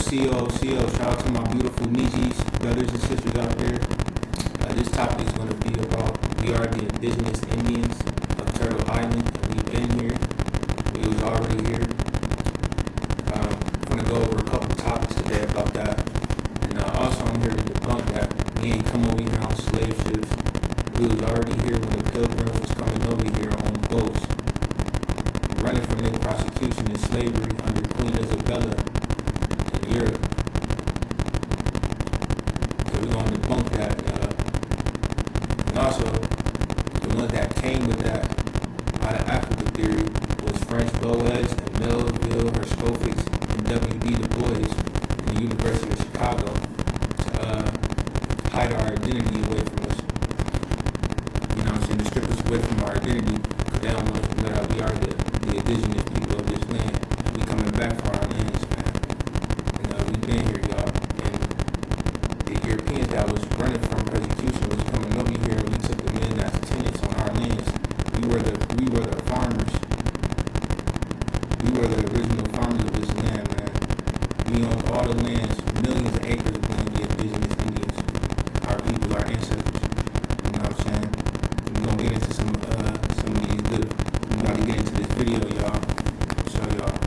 CO. Shout out to my beautiful Nijis, brothers and sisters out there. This topic is going to be about, we are the indigenous Indians of Turtle Island, and we've been here. We was already here. I'm going to go over a couple topics today about that. And also I'm here to debunk that we ain't come over here on slave ships. We was already here when the Pilgrims was coming over here on boats, running from their prosecution and slavery under Queen Isabella in Europe. So we're going to debunk that. And also, the one that came with that out of Africa theory was French Boas and Melville, Herskovitz, and W.D. Du Bois in the University of Chicago to hide our identity away from us. You know what I'm saying? To strip us away from our identity, because they don't want us to know that we are the indigenous people of this land. And we coming back for our lands, man. And we've been here, y'all. And the Europeans that was running from persecution was coming over here, and we took them in as tenants on our lands. We were the farmers. We were the original farmers of this land, man. We owned all the lands, millions of acres of land, the indigenous Indians, our people, our ancestors. You know what I'm saying? We're gonna get into some of these good. We're about to get into this video, y'all. Show y'all.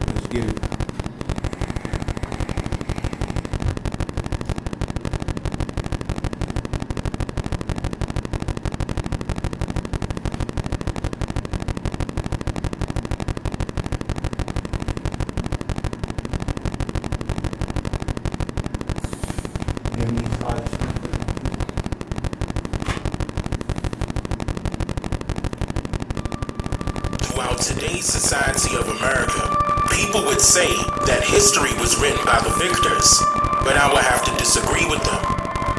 Let's get it. Throughout today's society of America, people would say that history was written by the victors, but I would have to disagree with them,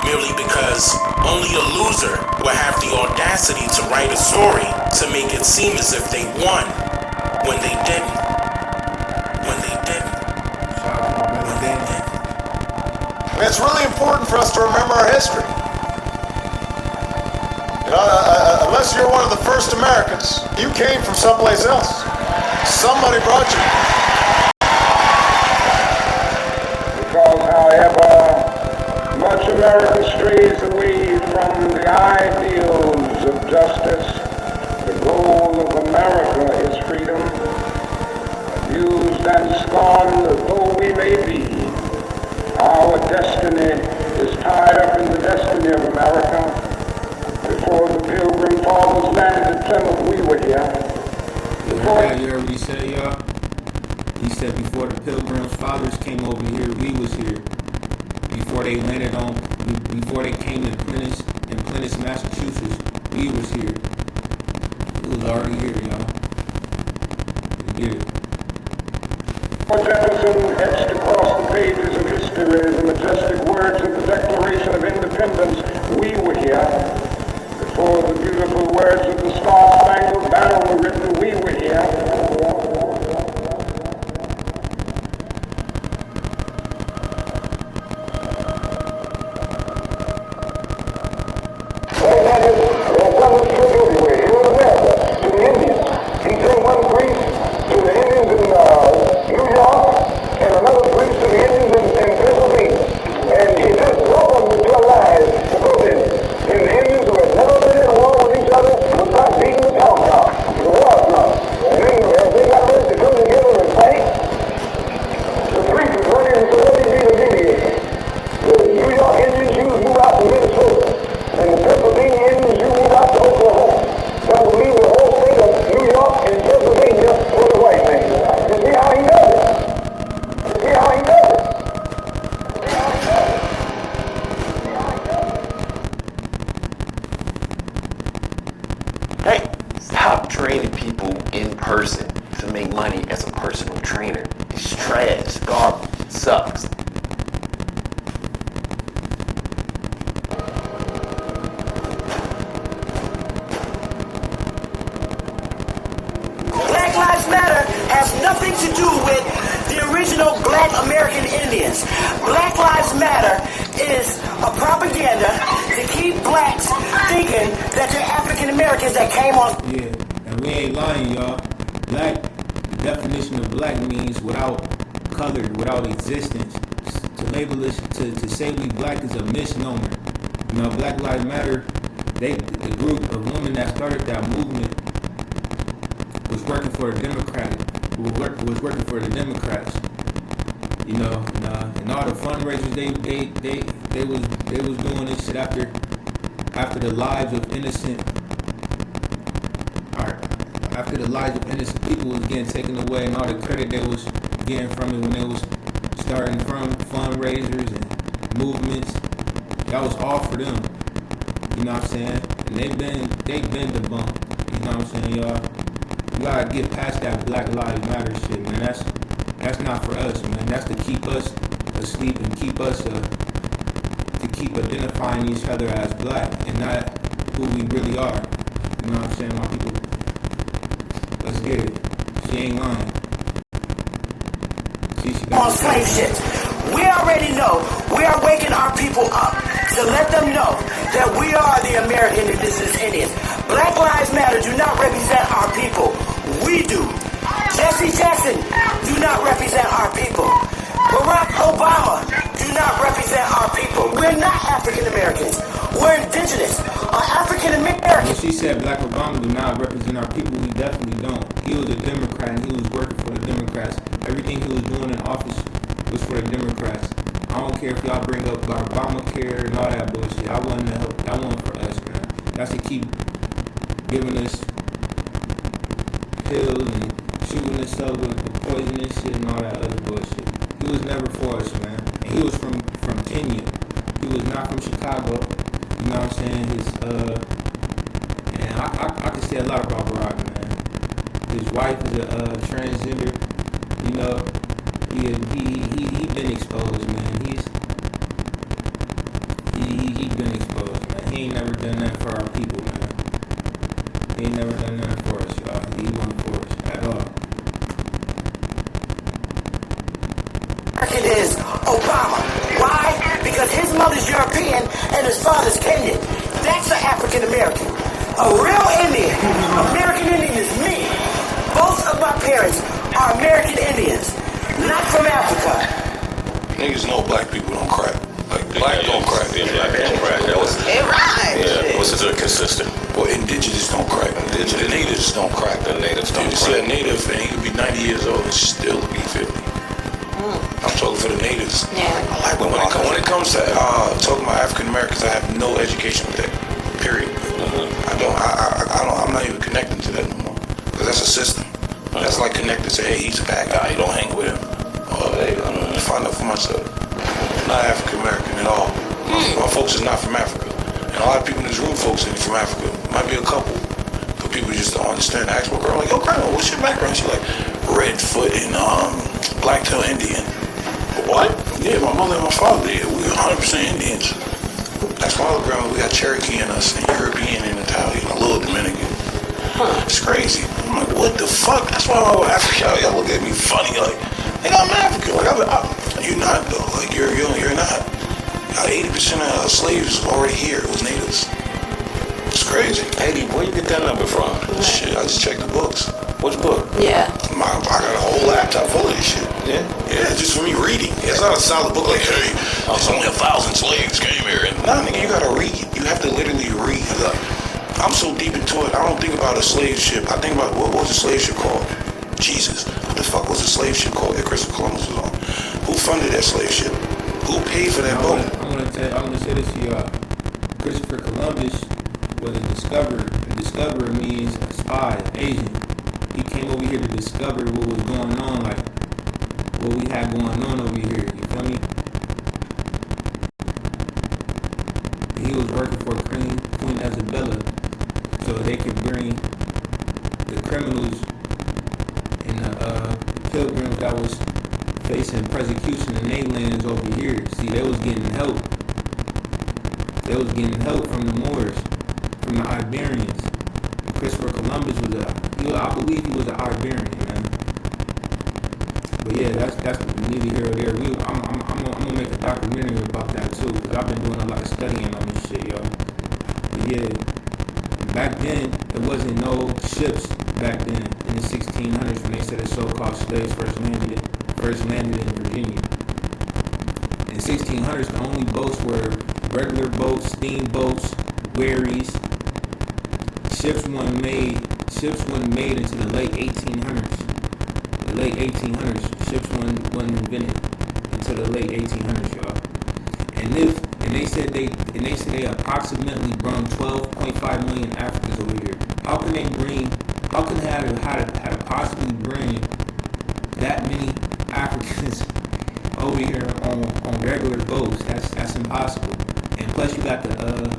merely because only a loser would have the audacity to write a story to make it seem as if they won, when they didn't. And it's really important for us to remember our history. You know, unless you're one of the first Americans, you came from someplace else. Somebody brought you. Because, however, much America strays away from the ideals of justice, the goal of America is freedom. Abused and scorned though we may be, our destiny is tied up in the destiny of America. Before the Pilgrim Fathers landed at Plymouth, we were here. You heard what he said, y'all? He said before the Pilgrim's fathers came over here, we was here. Before they came to Plymouth, Massachusetts, we was here. We was already here, y'all. You get it. Jefferson etched across the pages of history the majestic words of the Declaration of Independence, we were here. Before the beautiful words of the Star-Spangled Banner were written, we were here. Stop training people in person to make money as a personal trainer. It's trash, garbage, it sucks. Black Lives Matter has nothing to do with the original Black American Indian. blacks. Black Lives Matter is a propaganda to keep blacks thinking that they're African Americans that came on. Yeah, and we ain't lying, y'all. Black, the definition of black means without color, without existence. To label us, to say we black is a misnomer. You know, Black Lives Matter, the group of women that started that movement was working for the Democrats. You know, and all the fundraisers they was doing this shit after the lives of innocent people was getting taken away, and all the credit they was getting from it when they was starting from fundraisers and movements. That was all for them. You know what I'm saying? And they've been debunked. You know what I'm saying, y'all? You gotta get past that Black Lives Matter shit, man. That's not for us, man. That's to keep us asleep and keep us to keep identifying each other as black and not who we really are. You know what I'm saying, my people? Let's get it. She ain't lying. On slave ships. We already know. We are waking our people up to let them know that we are the American indigenous Indians. Black Lives Matter do not represent our people. We do. Jesse Jackson do not represent our people. Barack Obama do not represent our people. We're not African Americans. We're indigenous. African Americans. When she said Black Obama do not represent our people, we definitely don't. He was a Democrat and he was working for the Democrats. Everything he was doing in office was for the Democrats. I don't care if y'all bring up Obamacare and all that bullshit. I wasn't to help. That wasn't for us, man. That's to keep giving us pills and shooting us up with the poisonous shit and all that other bullshit. He was never for us, man. And he was from Kenya. He was not from Chicago. You know what I'm saying? And I can say a lot about Barack, man. His wife is a transgender. You know, he been exposed, man. He been exposed, man. He ain't never done that for our people, man. He ain't never done that for us, y'all. He wasn't for us at all. It is Obama. Why? Because his mother's European and his father's Kenyan. That's an African American. A real Indian, American Indian is me. Both of my parents are American Indians, not from Africa. Niggas know black people don't crack. Like black don't crack. Yeah, black don't crack. That was It rhymes. yeah. What's it consistent? Well, indigenous don't crack. The natives don't crack. The natives don't You can see a crack. native and he could be 90 years old and still be 50. I'm talking for the natives. Yeah. I like when it comes to talking about African Americans, I have no education with that. Period. I'm not even connecting to that no more because that's a system. That's like connected to, hey, he's a bad guy. You don't hang with him. Oh, hey, I'm gonna find out for myself. I'm not African American at all. My folks is not from Africa, and a lot of people in this room, folks, ain't from Africa. Might be a couple, but people just don't understand. I ask my girl, like, yo, grandma, what's your background? She like, Redfoot and Blacktail Indian. What? Yeah, my mother and my father, yeah, we 100% Indians. That's my other grandma. We got Cherokee in us, and European and Italian, a little Dominican. It's crazy. I'm like, what the fuck? That's why I'm Africa. Y'all look at me funny, like, nigga, I'm African. Like, you're not though. Like, you're not. 80% of slaves already here. It was natives. It's crazy. 80, where you get that number from? Shit, I just checked the books. Which book? Yeah. I got a whole laptop full of this shit. Yeah. Yeah, just for me reading. It's not a solid book like, hey, there's only 1,000 slaves came here. Nah, nigga, you gotta read. You have to literally read. I'm so deep into it, I don't think about a slave ship. I think about, what was the slave ship called? Jesus. What the fuck was the slave ship called that Christopher Columbus was on? Who funded that slave ship? Who paid for that boat? I'm gonna say this to y'all. Christopher Columbus was a discoverer. A discoverer means a spy, agent. He came over here to discover what was going on, like what we had going on over here. You feel me? He was working for Queen Isabella, so they could bring the criminals and the pilgrims that was facing persecution in their lands over here. See, they was getting help. They was getting help from the Moors, from the Iberians. Christopher Columbus was I believe he was an Iberian, man. But yeah, that's neither here or there. I'm gonna make a documentary about that too, because I've been doing a lot of studying on this shit, y'all. But yeah, back then there wasn't no ships back then in the 1600s when they said the so-called slaves first landed in Virginia. In the 1600s, the only boats were regular boats, steamboats, wherries. Ships wasn't made until the late 1800s. The late 1800s, ships wasn't invented until the late 1800s, y'all. And they said they approximately brought 12.5 million Africans over here. How can they possibly bring that many Africans over here on regular boats? That's impossible. And plus you got the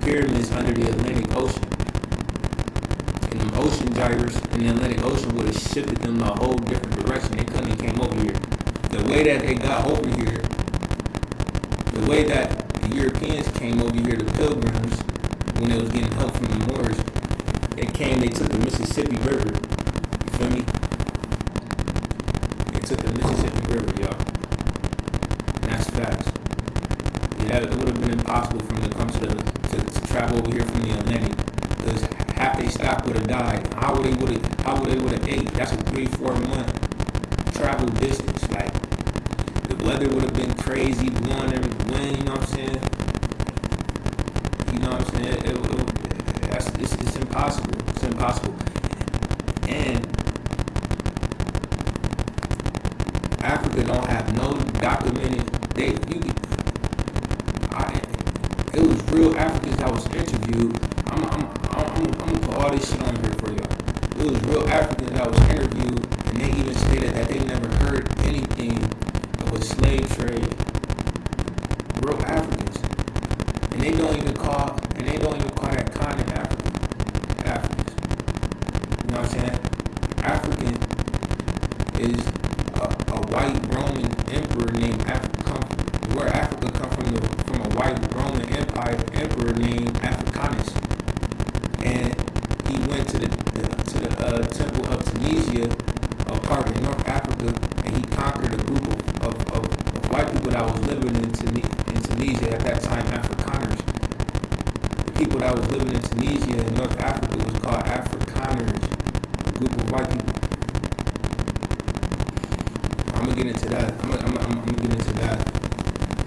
pyramids under the Atlantic Ocean. And them ocean gyres in the Atlantic Ocean would have shifted them a whole different direction. They couldn't have came over here. The way that they got over here, the way that the Europeans came over here, the pilgrims, when they was getting help from the Moors, they took the Mississippi River. You feel me? They took the Mississippi River, y'all. And that's facts. Yeah, it would have been impossible for them to come to travel over here from the Atlantic, because half their stock would have died. How would they would have ate? That's a 3-4 month travel distance. Like, the weather would have been crazy, blowing every wind. You know what I'm saying? You know what I'm saying? It's impossible. It's impossible. And Africa don't have no documented. It was real Africans that was interviewed. I'm gonna put all this shit on here for y'all. It was real Africans that was interviewed, and they even stated that they never heard anything of a slave trade. Real Africans, and they don't even call that continent Africans. You know what I'm saying? African is a white Roman emperor named where Africa come from a white Roman emperor named Africanus, and he went to the temple of Tunisia, a part in North Africa, and he conquered a group of white people that was living in Tunisia at that time, Afrikaners. The people that was living in Tunisia in North Africa was called Afrikaners, a group of white people. I'm gonna get into that. I'm gonna get into that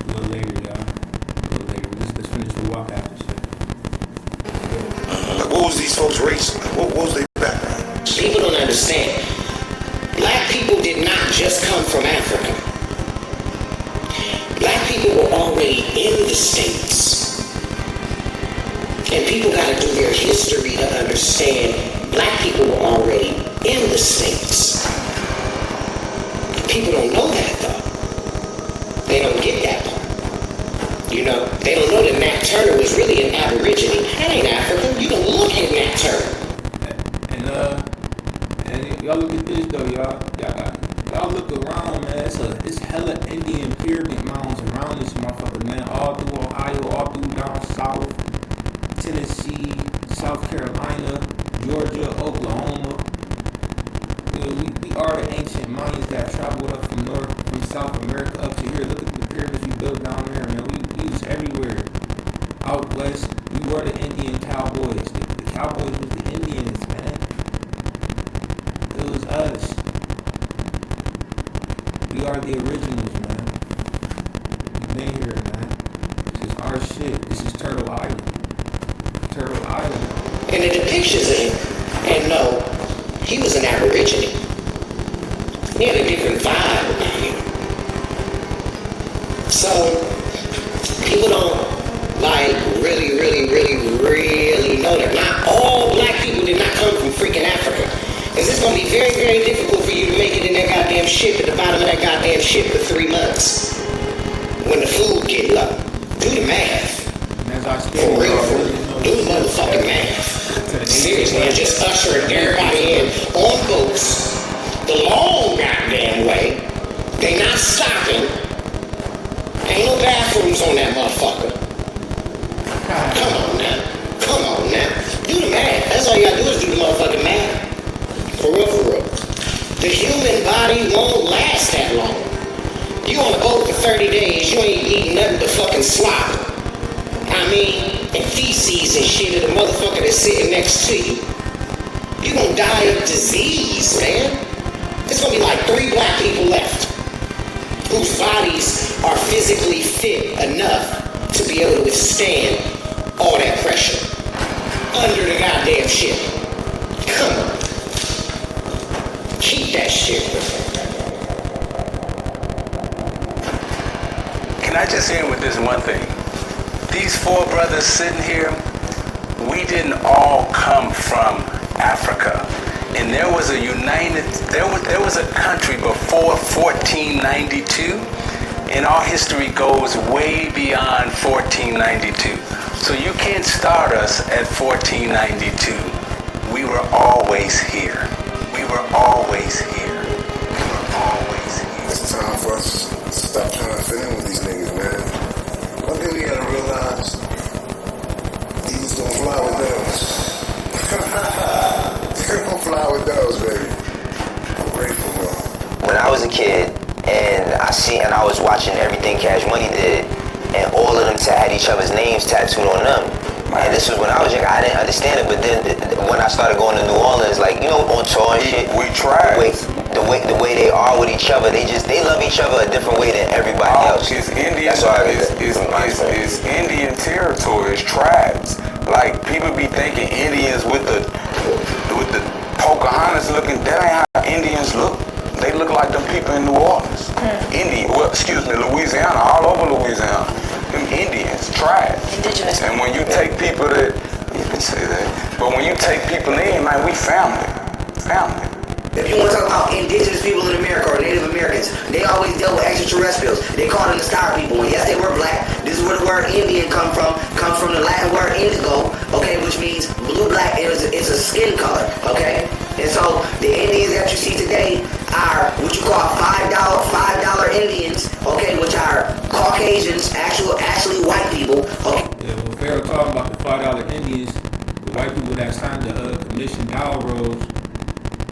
a little later, y'all. A little later. Let's finish the walk after shit. What was these folks' race? What was their background? People don't understand. Black people did not just come from Africa. Black people were already in the States. And people got to do their history to understand black people were already in the States. People don't know that, though. They don't get that part. You know, they don't know that Nat Turner was really an Aborigine. That ain't African. You can look at Nat Turner. And y'all look at this though, y'all look around, man. It's hella Indian pyramid mounds around this motherfucker, man. All through Ohio, all through down south, Tennessee, South Carolina, Georgia, Oklahoma. We are the ancient Mayans that traveled up from South America up to here. Look at the pyramids we built down there, man. We was everywhere. Out west, we were the Indian cowboys. The cowboys was the Indians, man. It was us. We are the originals, man. We've been here, man. This is our shit. This is Turtle Island. Turtle Island. And the depictions of him, and no, he was an Aborigine. He had a different vibe about him. So, people don't really know that. Not all black people did not come from freaking Africa. Because it's going to be very, very difficult for you to make it in that goddamn ship at the bottom of that goddamn ship for 3 months. When the food get low. Do the math. For real. Do the motherfucking math. Seriously, and just ushering everybody in on boats the long goddamn way. They not stopping. Ain't no bathrooms on that motherfucker. Come on now. Do the math. That's all you gotta do is do the motherfucking math. For real. The human body, 30 days, you ain't eating nothing but fucking slop. I mean, and feces and shit of the motherfucker that's sitting next to you. You gonna die of disease, man. There's gonna be like 3 black people left whose bodies are physically fit enough to be able to withstand all that pressure under the goddamn shit. Come on. Keep that shit. Can I just end with this one thing? These 4 brothers sitting here, we didn't all come from Africa. And there was a there was a country before 1492, and our history goes way beyond 1492. So you can't start us at 1492. We were always here. We were always here. We were always here. It's time for us to stop trying to fit in with these niggas, man. One thing we gotta realize, these don't fly with doves. They don't fly with doves, baby. I'm grateful, bro. When I was a kid, and I was watching everything Cash Money did, and all of them had each other's names tattooed on them. And this was when I was young. I didn't understand it, but then when I started going to New Orleans, like, you know, on tour and shit, We tried. the way they are with each other, they love each other a different way than everybody else. It's Indian. That's why It's Indian territory. It's tribes. Like, people be thinking Indians with the Pocahontas looking. That ain't how Indians look. They look like them people in New Orleans. Louisiana, all over Louisiana. Them Indians, tribes. Indigenous. And when you take people that, you can say that, but when you take people in, man, we family. Family. If you want to talk about indigenous people in America or Native Americans, they always dealt with extraterrestrials. They called them the star people. And yes, they were black. This is where the word Indian comes from the Latin word indigo, okay, which means blue-black. It's a skin color, okay? And so the Indians that you see today are what you call $5 Indians, okay, which are Caucasians, actually white people, okay? Yeah, when Pharaoh talking about the $5 Indians, the white people that signed the commission dollar rolls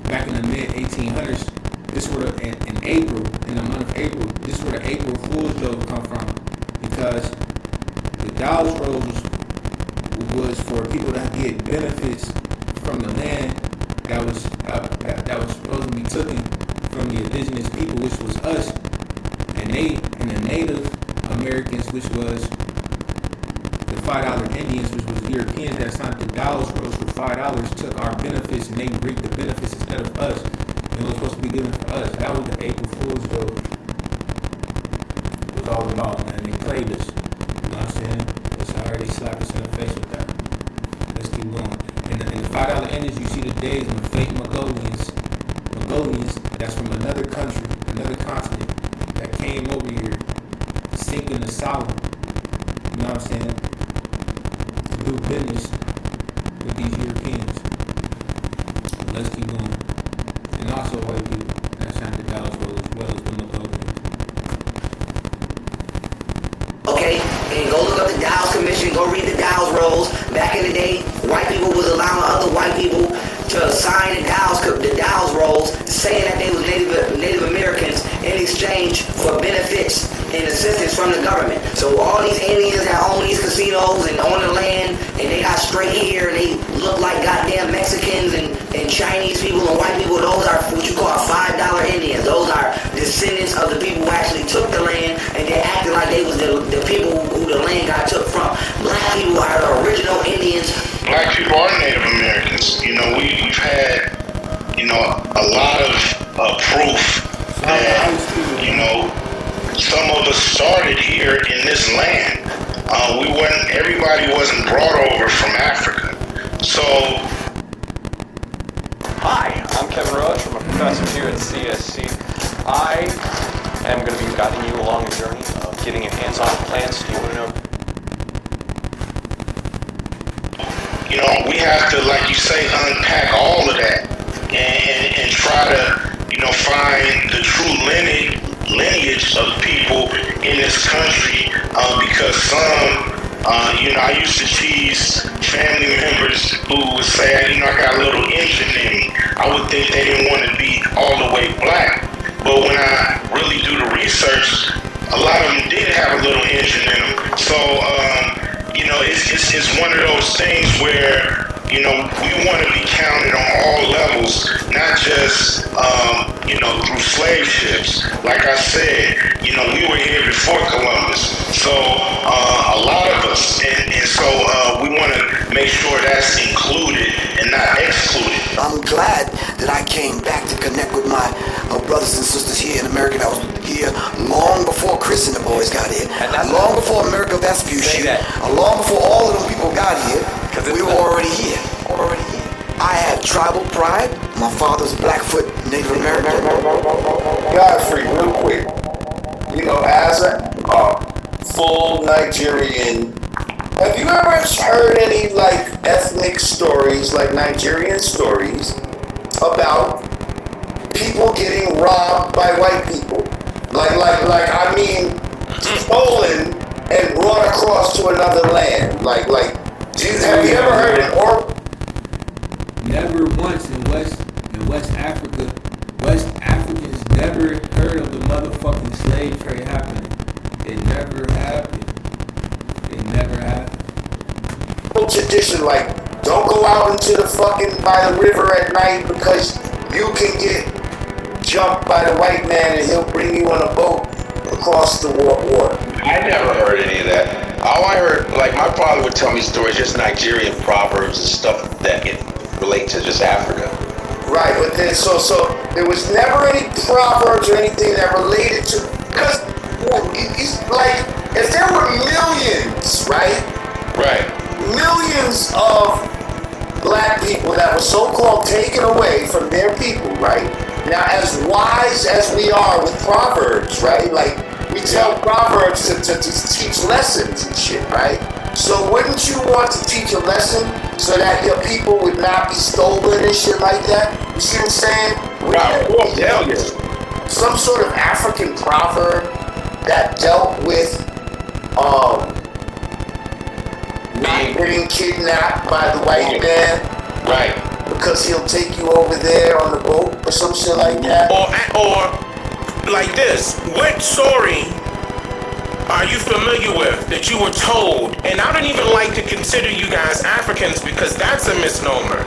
back in the mid-1800s, this were in April, in the month of April, this where the April Fool's joke come from, because the dollar rolls was for people that get benefits from the land that was supposed to be taken from the indigenous people, which was us, and the Native Americans, which was the $5 Indians, which was Europeans that signed the dollar rolls for $5, took our benefits and they reaped the benefits instead of us. And it was supposed to be given for us. That was the April Fool's joke. It was all about, man. They played us. You know what I'm saying? It's alright, they slapped us in the face with that. Let's keep going. In the $5 Indians, you see the days when fake Mongolians, that's from another country, another continent, that came over here, sinking the solid. You know what I'm saying? To do business with these Europeans. Let's keep going. And also white people that signed the dollar roll as well as the Mongolians. Okay, and go look up the Dow's Commission, go read the Dow's rolls. Back in the day, white people was allowing other white people to sign the Dow's rolls, saying that they was Native Americans in exchange for benefits and assistance from the government. So all these aliens that own these casinos and own the land, and they got straight hair, and they look like goddamn Mexicans and Chinese people and white people, those are what you call $5 Indians. Those are descendants of the people who actually took the land, and they acted like they was the people who the land got took from. Black people are the original Indians. Black people are Native Americans. You know, we've had, you know, a lot of proof that, you know, some of us started here in this land. Everybody wasn't brought over from Africa. So, hi, I'm Kevin Roach. I'm a professor here at CSC. I am going to be guiding you along a journey of getting your hands on plants. Do you want to know? you know, we have to, like you say, unpack all of that and try to, you know, find the true lineage of people in this country, because some, you know, I used to tease family members who would say, you know, I got a little Indian in me. I would think they didn't want to be all the way black. But when I really do the research, a lot of it's one of those things where, you know, we want to be counted on all levels, not just, you know, through slave ships. Like I said, you know, we were here before Columbus. So a lot of us, and so we want to make sure that's included and not excluded. I'm glad that I came back to connect with my brothers and sisters here in America that was here long before Chris and the boys got here, long before America Vespucci, long before all of them people got here. We were already here. I had tribal pride. My father's Blackfoot Native American. Godfrey, real quick. You know, as a full Nigerian, have you ever heard any like ethnic stories, like Nigerian stories, about people getting robbed by white people? Like I mean, stolen and brought across to another land. Have you ever heard it? Or never once in West Africa, West Africans never heard of the motherfucking slave trade happening. It never happened. Tradition, like, don't go out into the fucking by the river at night because you can get jumped by the white man and he'll bring you on a boat across the water. I never heard any of that. All I heard, like, my father would tell me stories, just Nigerian proverbs and stuff that relate to just Africa. Right, but then so there was never any proverbs or anything that related to, because like if there were millions, right, millions of black people that were so-called taken away from their people, right? Now, as wise as we are with proverbs, right? Like we tell proverbs to teach lessons and shit, right? So wouldn't you want to teach a lesson so that your people would not be stolen and shit like that? You see what I'm saying? Some sort of African proverb that dealt with not getting kidnapped by the white man. Right. Because he'll take you over there on the boat or some shit like that. Or like this, what story are you familiar with that you were told? And I don't even like to consider you guys Africans because that's a misnomer.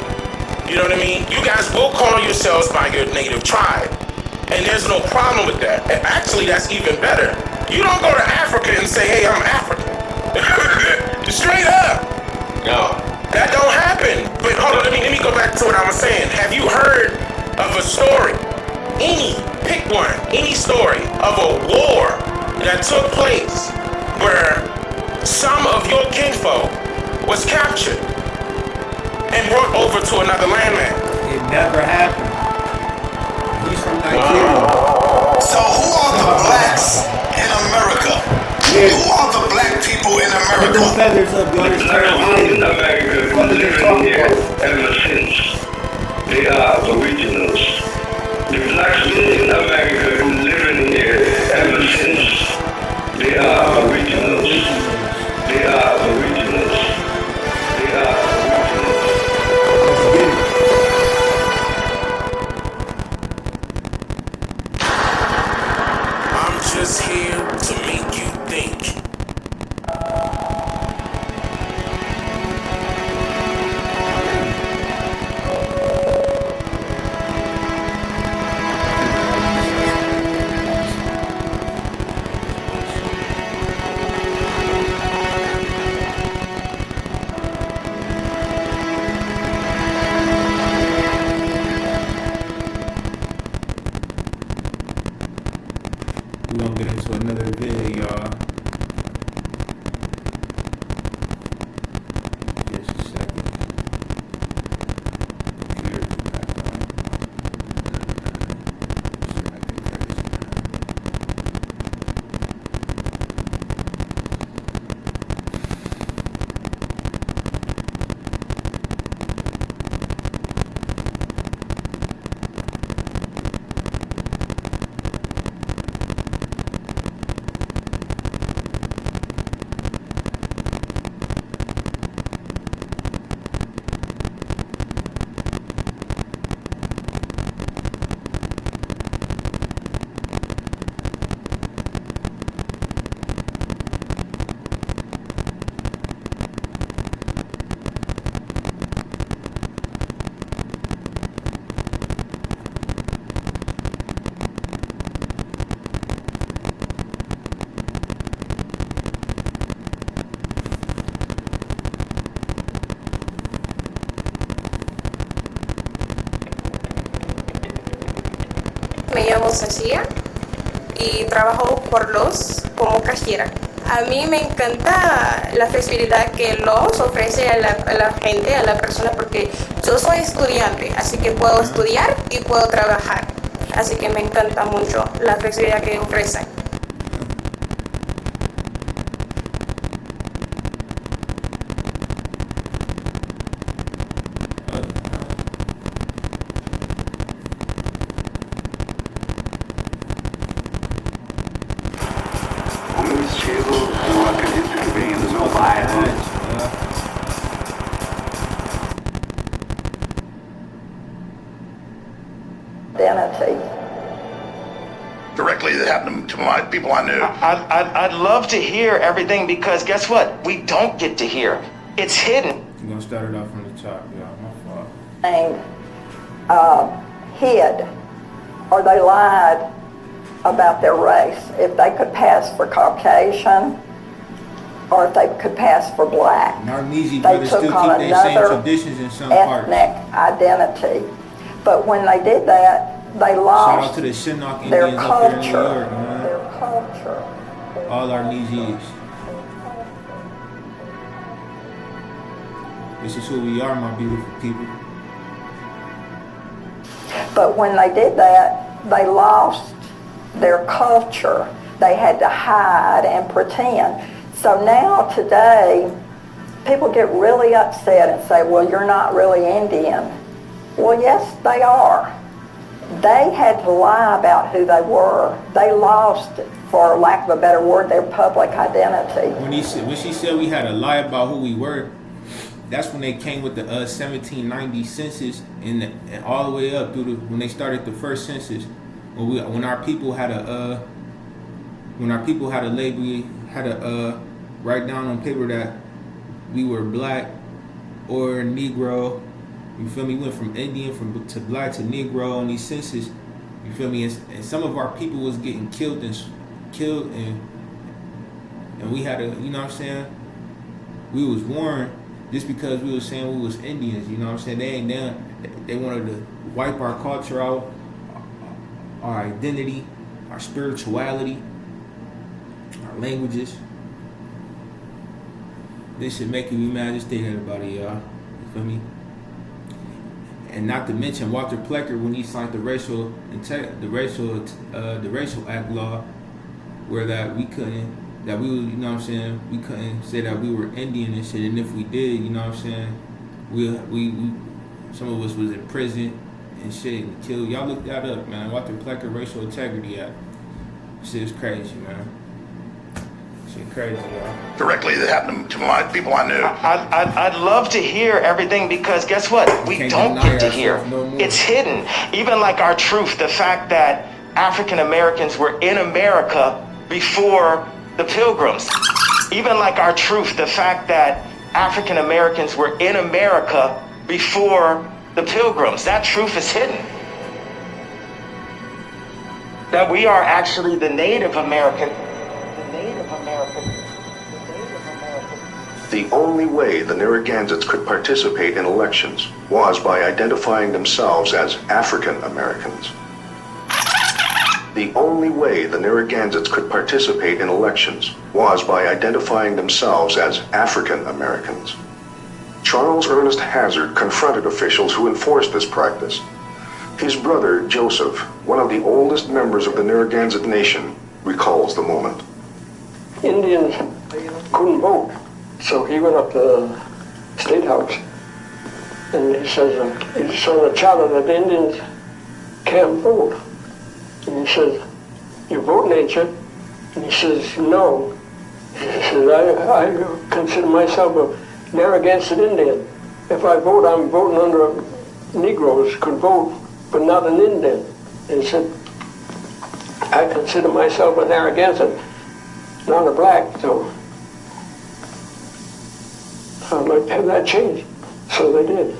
You know what I mean? You guys will call yourselves by your native tribe. And there's no problem with that. Actually, that's even better. You don't go to Africa and say, hey, I'm African. Straight up. No. That don't happen. But hold on, let me go back to what I was saying. Have you heard of a story? Pick one. Any story of a war that took place where some of your kinfolk was captured and brought over to another landmass? It never happened. He's from Nigeria. So who are the blacks in America? Who are the black people in America? Put the feathers up, you understand? What are they talking about? Ever since they are originals. The blacks in America living here ever since they are originals. They are originals. They are originals. I'm just here to make you think. We're gonna get into another video, y'all. Just a second. Computer back on. See if I can turn this hacía y trabajo por los como cajera. A mí me encanta la flexibilidad que los ofrece a la gente, a la persona, porque yo soy estudiante, así que puedo estudiar y puedo trabajar. Así que me encanta mucho la flexibilidad que ofrecen. Identity. Directly, that happened to my people I knew. I'd love to hear everything because guess what? We don't get to hear. It's hidden. You're gonna start it off from the top, yeah, my fault. Hid, or they lied about their race. If they could pass for Caucasian, or if they could pass for black. And our Nijis They brothers took still on keep their same another traditions in some parts. ethnic identity. But when they did that, they Shout out lost to the Chinook their Indians up here in New culture. York, man. Their culture. All our Nijis. This is who we are, my beautiful people. But when they did that, they lost their culture. They had to hide and pretend. So now today, people get really upset and say, well, you're not really Indian. Well, yes, they are. They had to lie about who they were. They lost, for lack of a better word, their public identity. When she said we had to lie about who we were, that's when they came with the 1790 census and all the way up through when they started the first census. When our people had a label, we had to write down on paper that we were black or Negro. You feel me? We went from Indian to black to Negro on these census. You feel me? And some of our people was getting killed and we had to, you know what I'm saying? We was warned just because we was saying we was Indians. You know what I'm saying? They ain't done. They wanted to wipe our culture out, our identity, our spirituality, our languages. This should make you mad just thinking about it, y'all. You feel me? And not to mention Walter Plecker when he signed the racial act law, where we couldn't say that we were Indian and shit. And if we did, you know what I'm saying, we some of us was in prison and shit and killed. Y'all look that up, man. Walter Plecker Racial Integrity Act. Shit is crazy, man. Shit crazy, y'all. Directly, that happened to my people I knew. I'd love to hear everything because guess what? We don't get to hear. It's hidden. Even like our truth, the fact that African Americans were in America before the Pilgrims. Even like our truth, the fact that African Americans were in America before the Pilgrims. That truth is hidden. That we are actually the Native American. The only way the Narragansetts could participate in elections was by identifying themselves as African Americans. The only way the Narragansetts could participate in elections was by identifying themselves as African Americans. Charles Ernest Hazard confronted officials who enforced this practice. His brother, Joseph, one of the oldest members of the Narragansett Nation, recalls the moment. Indians couldn't vote, so he went up to the State House and he says, he saw the charter that the Indians can't vote. And he says, you vote, nature? And he says, no. He says, I consider myself a Narragansett Indian. If I vote, I'm voting under Negroes could vote, but not an Indian. And he said, I consider myself a Narragansett, not a black, so I might have that changed. So they did.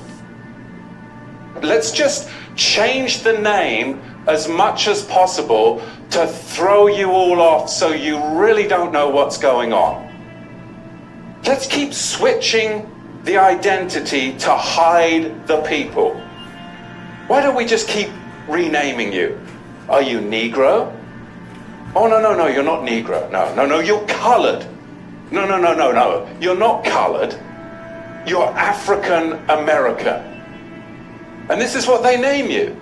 Let's just change the name as much as possible to throw you all off so you really don't know what's going on. Let's keep switching the identity to hide the people. Why don't we just keep renaming you? Are you Negro? Oh, no, you're not Negro. No, you're colored. No, you're not colored. You're African American. And this is what they name you.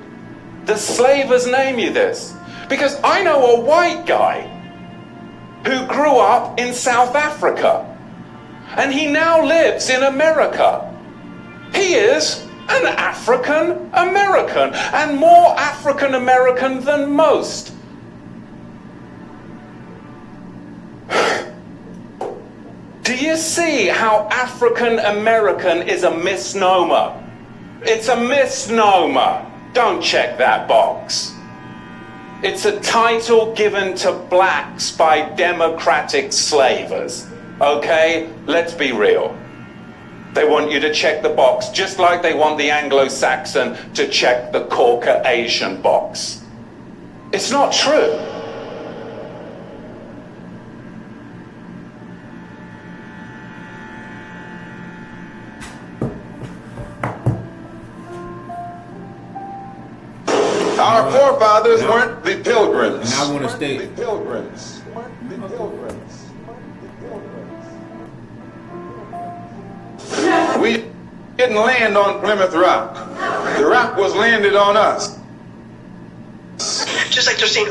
The slavers name you this. Because I know a white guy who grew up in South Africa. And he now lives in America. He is an African American, and more African American than most. Do you see how African American is a misnomer? It's a misnomer. Don't check that box. It's a title given to blacks by democratic slavers. Okay? Let's be real. They want you to check the box, just like they want the Anglo-Saxon to check the Caucasian box. It's not true. Our forefathers weren't the pilgrims. And I want to state, the pilgrims. We didn't land on Plymouth Rock. The rock was landed on us. Just like they're saying,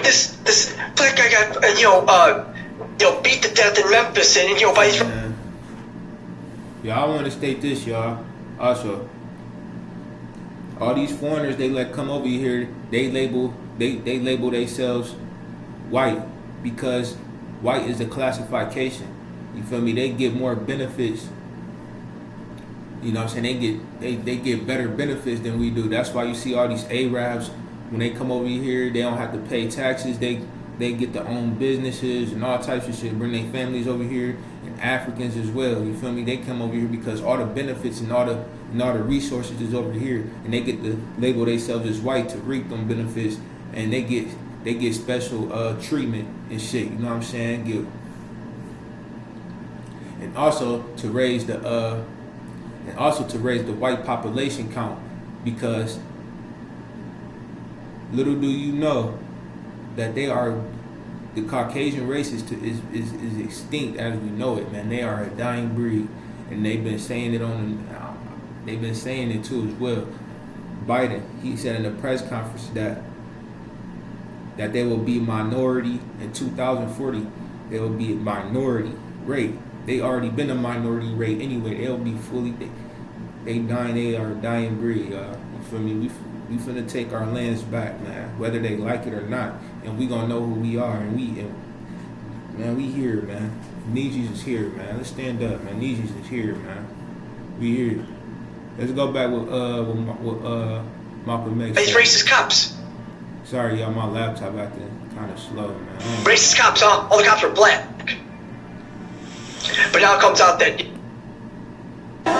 this black guy got beat to death in Memphis, and by his. I want to state this, y'all. Also, all these foreigners they let come over here, they label themselves white because white is a classification. You feel me? They get more benefits. You know what I'm saying? They get better benefits than we do. That's why you see all these Arabs, when they come over here, they don't have to pay taxes. They get their own businesses and all types of shit. Bring their families over here, and Africans as well. You feel me? They come over here because all the benefits and all the resources is over here, and they get to label themselves as white to reap them benefits, and they get special treatment and shit. You know what I'm saying? And also to raise the white population count, because little do you know that the Caucasian race is extinct as we know it, man. They are a dying breed, and they've been saying it too as well. Biden, he said in a press conference that they will be minority in 2040. They will be a minority rate. They already been a minority rate anyway. They'll be fully. They are a dying breed. You feel me? We finna take our lands back, man. Whether they like it or not, and we gonna know who we are. And we here, man. Nijis is here, man. Let's stand up, man. Nijis is here, man. We here. Let's go back with Malcolm X. These racist cops. Sorry, y'all. My laptop acting kind of slow, man. Racist cops, huh? All the cops are black. But now it comes out that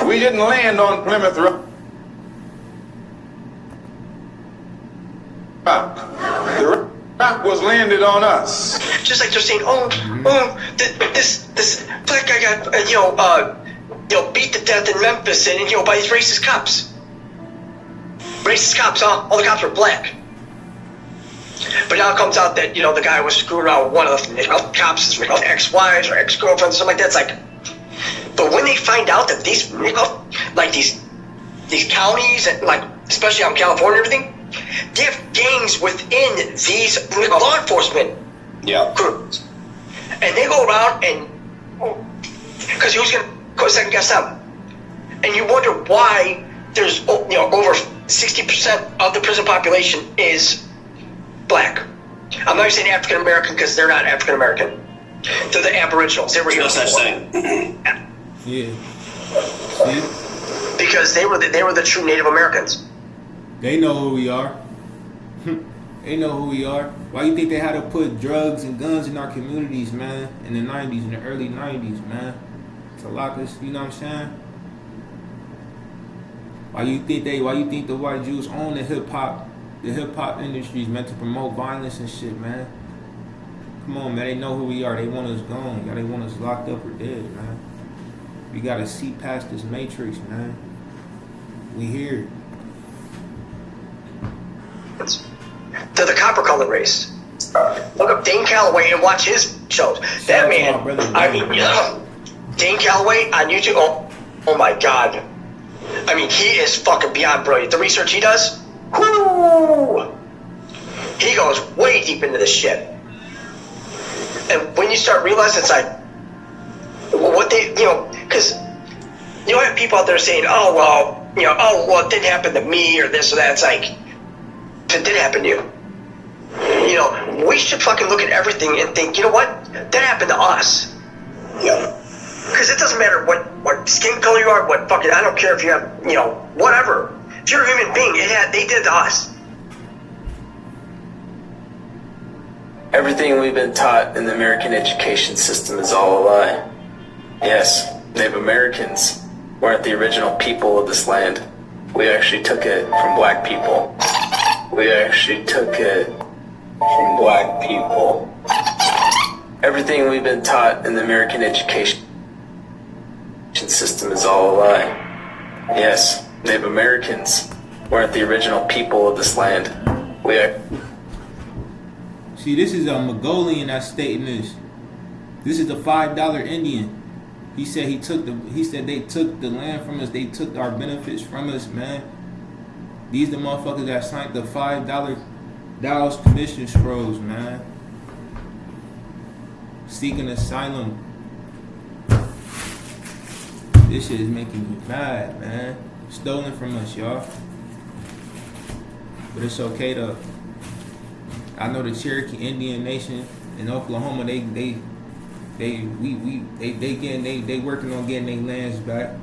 we didn't land on Plymouth Rock. The rock was landed on us. Just like they're saying, this black guy got beat to death in Memphis, and by these racist cops. Racist cops, huh? All the cops are black. But now it comes out that the guy was screwing around with one of the cops' ex-wives or ex-girlfriends, something like that. It's like, but when they find out that these counties and especially out in California and everything, they have gangs within these law enforcement groups, and they go around and because who's gonna go second guess them? And you wonder why there's over 60% of the prison population is black. I'm not saying African American because they're not African American. They're the Aboriginals. They were here before. Yeah. See? Because they were the true Native Americans. They know who we are. They know who we are. Why you think they had to put drugs and guns in our communities, man? In the 90s, in the early 90s, man, to lock us. You know what I'm saying? Why you think the white Jews own the hip hop industries, man, to promote violence and shit, man? Come on, man. They know who we are. They want us gone. They want us locked up or dead, man. We gotta see past this matrix, man. We here. color race. Look up Dane Calloway and watch his shows. That man, I mean, Dane Calloway on YouTube. Oh my God. I mean, he is fucking beyond brilliant. The research he does, whoo, he goes way deep into this shit. And when you start realizing, it's like, what they, because you have people out there saying, oh, well, it didn't happen to me or this or that. It's like, it did happen to you. We should fucking look at everything and think, you know what? That happened to us. Yeah. Because it doesn't matter what skin color you are, what fucking, I don't care if you have, whatever. If you're a human being, they did it to us. Everything we've been taught in the American education system is all a lie. Yes, Native Americans weren't the original people of this land. We actually took it from black people. Everything we've been taught in the American education system is all a lie. Yes, Native Americans weren't the original people of this land. See, this is a Mongolian that's stating this. This is a $5 Indian. He said they took the land from us. They took our benefits from us, man. These the motherfuckers that signed the $5 Dallas Commission scrolls, man. Seeking asylum. This shit is making me mad, man. Stolen from us, y'all. But it's okay though. I know the Cherokee Indian Nation in Oklahoma, they working on getting their lands back.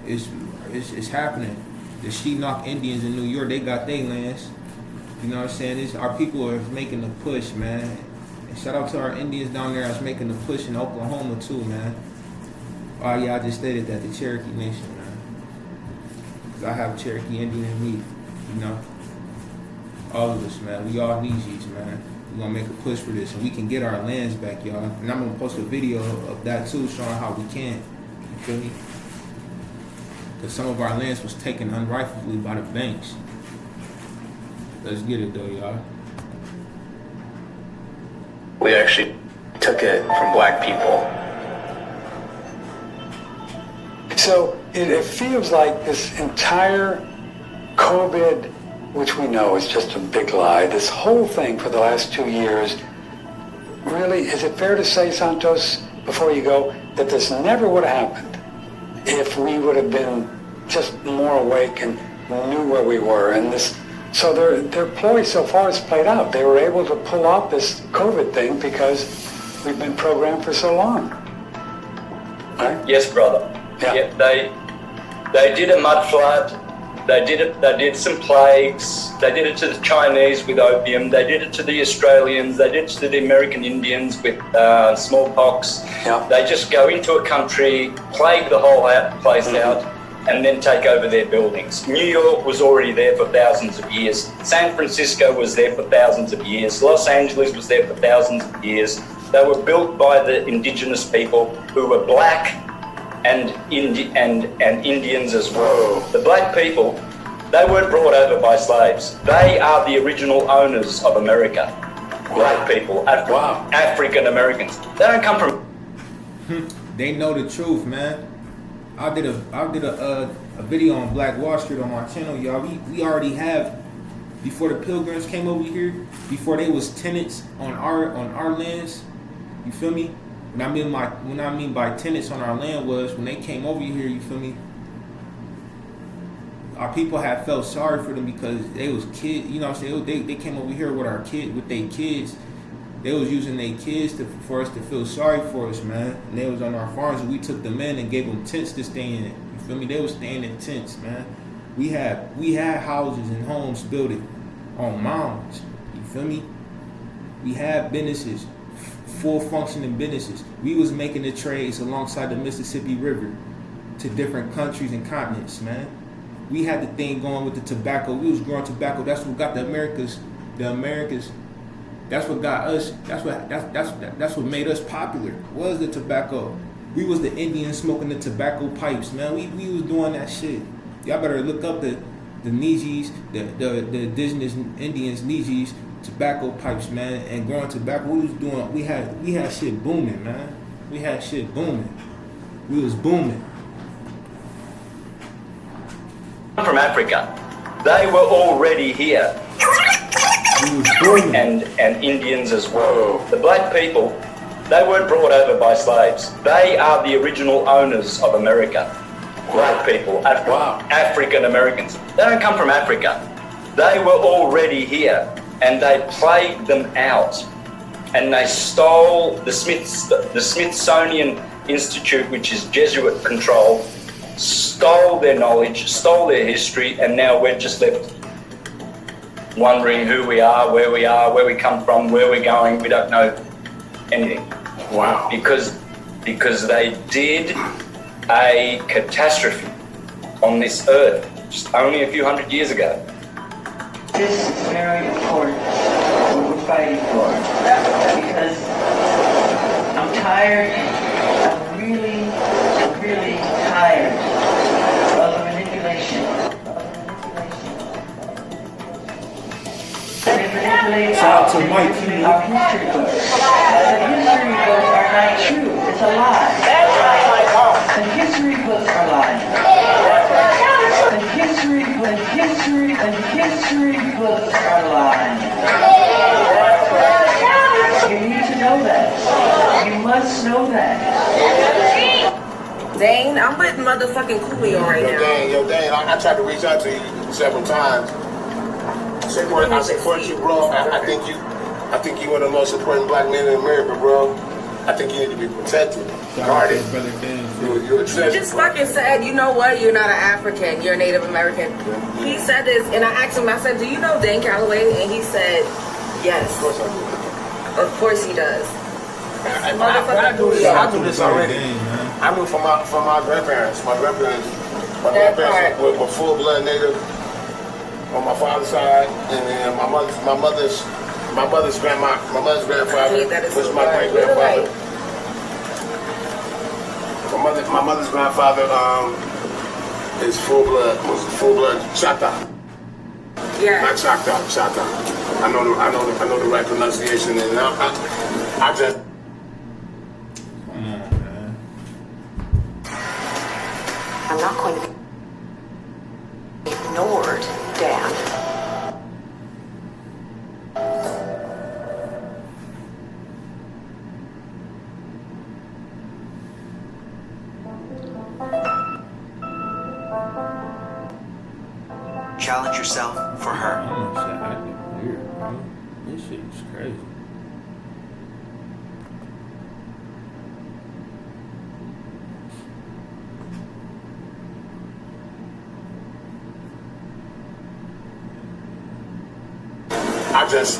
It's happening. The Chinook Indians in New York, they got their lands. You know what I'm saying? Our people are making the push, man. And shout out to our Indians down there that's making the push in Oklahoma too, man. Oh yeah, I just stated that, the Cherokee Nation, man. Cause I have Cherokee Indian in me, all of us, man. We all Nijis, man. We're gonna make a push for this and we can get our lands back, y'all. And I'm gonna post a video of that too, showing how we can. You feel me? Because some of our lands was taken unrightfully by the banks. Let's get it though, y'all. We actually took it from black people. So it feels like this entire COVID, which we know is just a big lie, this whole thing for the last 2 years, really, is it fair to say, Santos, before you go, that this never would have happened if we would have been just more awake and knew where we were? And this, so their ploy so far has played out. They were able to pull off this COVID thing because we've been programmed for so long. Right? Yes, brother. Yeah, they did a mud flood. They did some plagues. They did it to the Chinese with opium. They did it to the Australians. They did it to the American Indians with smallpox. Yeah. They just go into a country, plague the whole place out, and then take over their buildings. New York was already there for thousands of years. San Francisco was there for thousands of years. Los Angeles was there for thousands of years. They were built by the indigenous people who were black and Indians as well. The black people, they weren't brought over by slaves. They are the original owners of America. Black people, African Americans. They don't come from. They know the truth, man. I did a video on Black Wall Street on my channel, y'all. We already have, before the Pilgrims came over here, before they was tenants on our lands. You feel me? When I mean by tenants on our land was when they came over here, you feel me? Our people had felt sorry for them because they was kids, you know what I'm saying? They came over here with their kids. They was using their kids for us to feel sorry for us, man. And they was on our farms and we took them in and gave them tents to stay in. You feel me? They was staying in tents, man. We had houses and homes built on mounds. You feel me? We had businesses. Full functioning businesses. We was making the trades alongside the Mississippi River to different countries and continents, man. We had the thing going with the tobacco. We was growing tobacco. That's what got the Americas. That's what got us. That's what made us popular. Was the tobacco. We was the Indians smoking the tobacco pipes, man. We was doing that shit. Y'all better look up the Nijis, the indigenous Indians, Nijis. tobacco pipes, man, and growing tobacco. We was doing. We had shit booming, man. We had shit booming. We was booming. From Africa, they were already here. And Indians as well. The black people, they weren't brought over by slaves. They are the original owners of America. Black people, African Americans. They don't come from Africa. They were already here, and they played them out. And they stole the Smithsonian Institute, which is Jesuit controlled, stole their knowledge, stole their history, and now we're just left wondering who we are, where we come from, where we're going. We don't know anything. Wow. Because they did a catastrophe on this earth just only a few hundred years ago. This is very important, what we're fighting for, because I'm tired, I'm really tired of the manipulation. Shout out to Mike. Our history books. The history books are not true. It's a lie. The history books are lying. The history books are lying. You need to know that. You must know that. Dane, I'm with motherfucking Coolio right now. Dane, I tried to reach out to you several times. I support you, bro. I think you are the most important black man in America, bro. I think you need to be protected, guarded. You're a treasure. He just fucking said, you know what? You're not an African. You're a Native American. Yeah. He said this, and I asked him. I said, do you know Dane Calloway? And he said, yes. Of course I do. Of course he does. I do this already. I knew from my grandparents. My grandparents were full-blood Native on my father's side, and then my mother's grandfather, which is my great grandfather. My mother's grandfather is was full-blood Chata. Yeah. Not Chata. I know the right pronunciation, and I just. Come on, man. I'm not going to be ignored, Dad. Challenge yourself for her. I'm gonna say I weird, bro. This shit is crazy.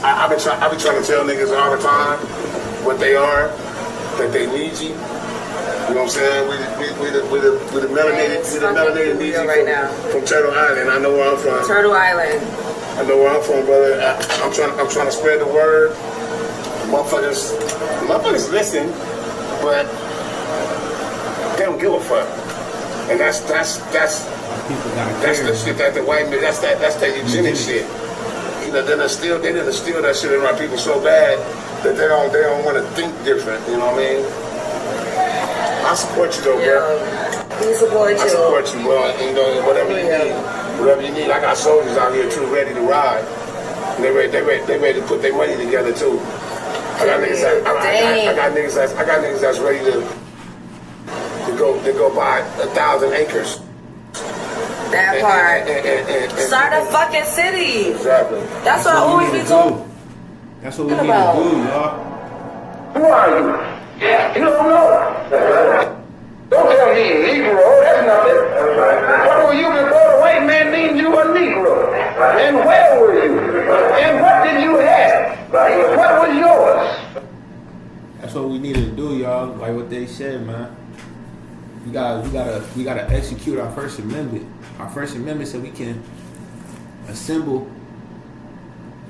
I've been trying to tell niggas all the time what they are, that they need you. You know what I'm saying? We the melanated Nijis from Turtle Island. I know where I'm from. Turtle Island. I know where I'm from, brother. I'm trying to spread the word. Motherfuckers listen, but they don't give a fuck. And that's the shit that the white man. That's that eugenics shit. You know, they done steal that shit in our people so bad that they don't want to think different. You know what I mean? I support you though, bro. We support you. I support you, bro. And, you know, whatever you need. I got soldiers out here too, ready to ride. And they ready to put their money together too. I got niggas that's ready to go buy 1,000 acres. That part. Start a fucking city. Exactly. That's what I always be told. That's what we need to do, y'all. Who are you? You don't know. Don't tell me Negro. That's nothing. What were you before the white man named you a Negro? And where were you? And what did you have? What was yours? That's what we needed to do, y'all. Like what they said, man. We gotta execute our First Amendment. Our First Amendment said we can assemble.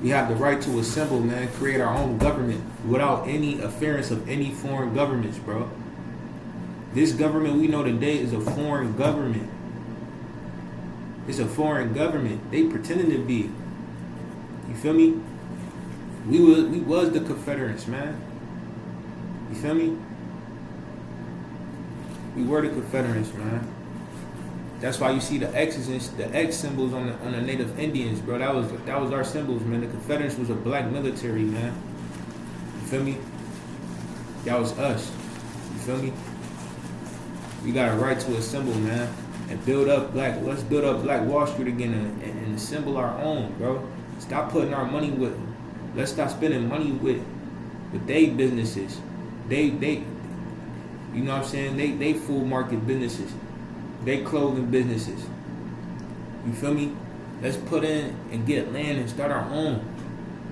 We have the right to assemble, man. Create our own government without any interference of any foreign governments, bro. This government we know today is a foreign government. It's a foreign government. They pretending to be. You feel me? We was the Confederates, man. You feel me? We were the Confederates, man. That's why you see the X's and the X symbols on the Native Indians, bro. That was our symbols, man. The Confederates was a black military, man. You feel me? That was us. You feel me? We got a right to assemble, man, and let's build up Black Wall Street again and assemble our own, bro. Stop putting our money with. Let's stop spending money with they businesses. They, you know what I'm saying? They full market businesses. They clothing businesses. You feel me? Let's put in and get land and start our own.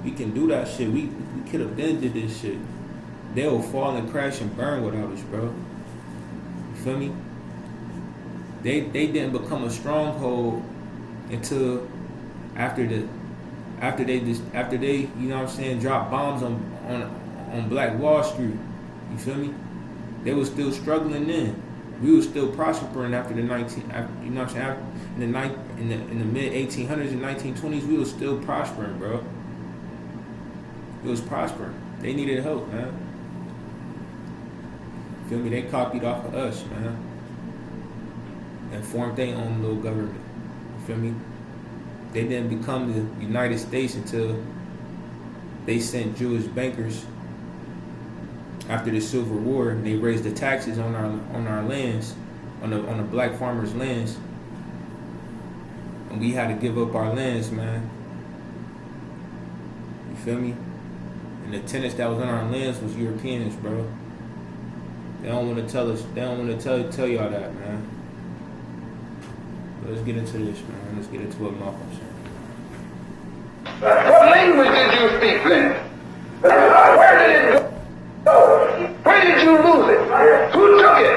We can do that shit. We could have been did this shit. They will fall and crash and burn without us, bro. You feel me? They didn't become a stronghold until after they you know what I'm saying, dropped bombs on Black Wall Street. You feel me? They was still struggling then. We was still prospering after the you know what I'm saying, in the mid 1800s and 1920s. We was still prospering, bro. It was prospering. They needed help, man. You feel me? They copied off of us, man, and formed their own little government. You feel me? They didn't become the United States until they sent Jewish bankers after the Civil War. And they raised the taxes on our lands, on the black farmers' lands, and we had to give up our lands, man. You feel me? And the tenants that was on our lands was Europeans, bro. They don't want to tell us. They don't want to tell y'all that, man. Let's get into this, man. Let's get into what Malcolm said. What language did you speak then? Where did it go? Where did you lose it? Who took it?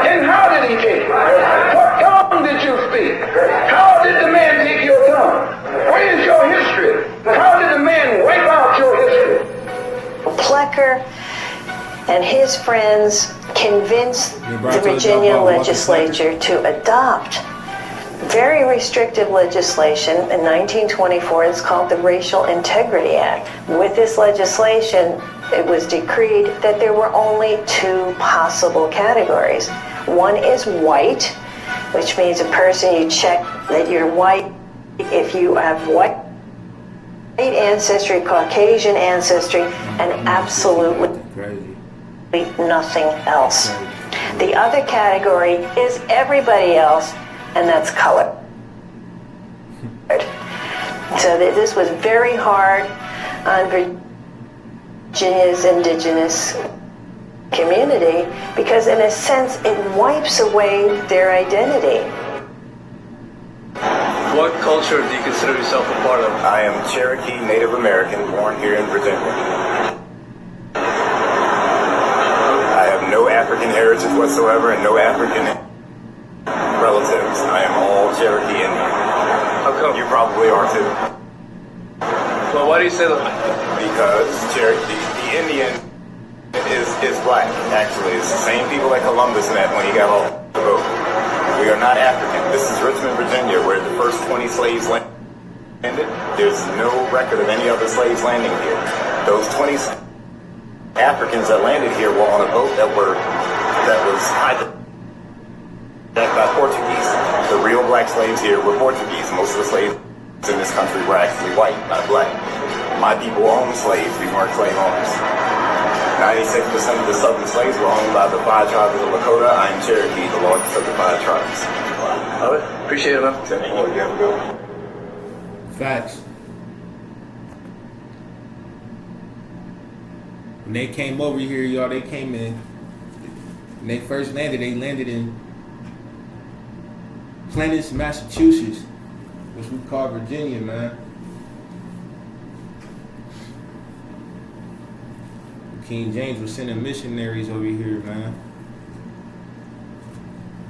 And how did he take it? What tongue did you speak? How did the man take your tongue? Where is your history? How did the man wipe out your history? Plecker and his friends convinced the Virginia legislature to adopt very restrictive legislation in 1924. It's called the Racial Integrity Act. With this legislation, it was decreed that there were only two possible categories. One is white, which means a person, you check that you're white. If you have white ancestry, Caucasian ancestry, and absolutely nothing else. The other category is everybody else, and that's color. So this was very hard on Virginia's indigenous community because in a sense it wipes away their identity. What culture do you consider yourself a part of? I am Cherokee Native American, born here in Virginia. I have no African heritage whatsoever and no African relatives. I am all Cherokee Indian. How come? You probably are too. Well, why do you say that? Because Cherokee, the Indian is black, actually. It's the same people that Columbus met when he got off the boat. We are not African. This is Richmond, Virginia, where the first 20 slaves landed. There's no record of any other slaves landing here. Those 20 Africans that landed here were on a boat that was hijacked by Portuguese. The real black slaves here were Portuguese. Most of the slaves in this country were actually white, not black. My people owned slaves. We weren't slave owners. 96% of the southern slaves were owned by the 5 tribes of the Lakota. I am Cherokee, the largest of the 5 tribes. All right. Appreciate it, man. Facts. When they came over here, y'all, they came in. When they first landed, they landed in Plymouth, Massachusetts, which we call Virginia, man. King James was sending missionaries over here, man.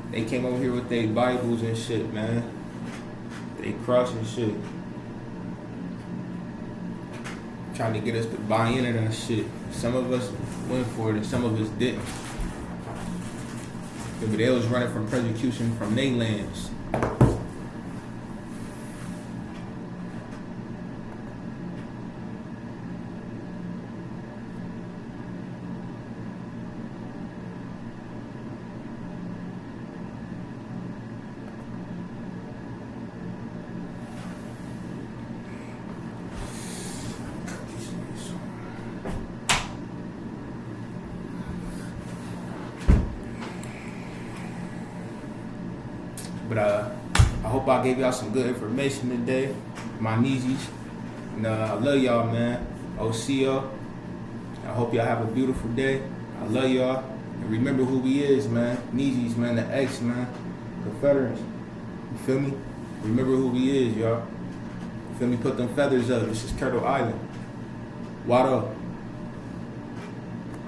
They came over here with their Bibles and shit, man. They cross and shit. Trying to get us to buy into that shit. Some of us went for it and some of us didn't. But they was running from persecution from their lands. But I hope I gave y'all some good information today. My Nijis. And I love y'all, man. I'll see y'all. I hope y'all have a beautiful day. I love y'all. And remember who we is, man. Nijis, man. The X, man. Confederates. You feel me? Remember who we is, y'all. You feel me? Put them feathers up. This is Turtle Island. Wado.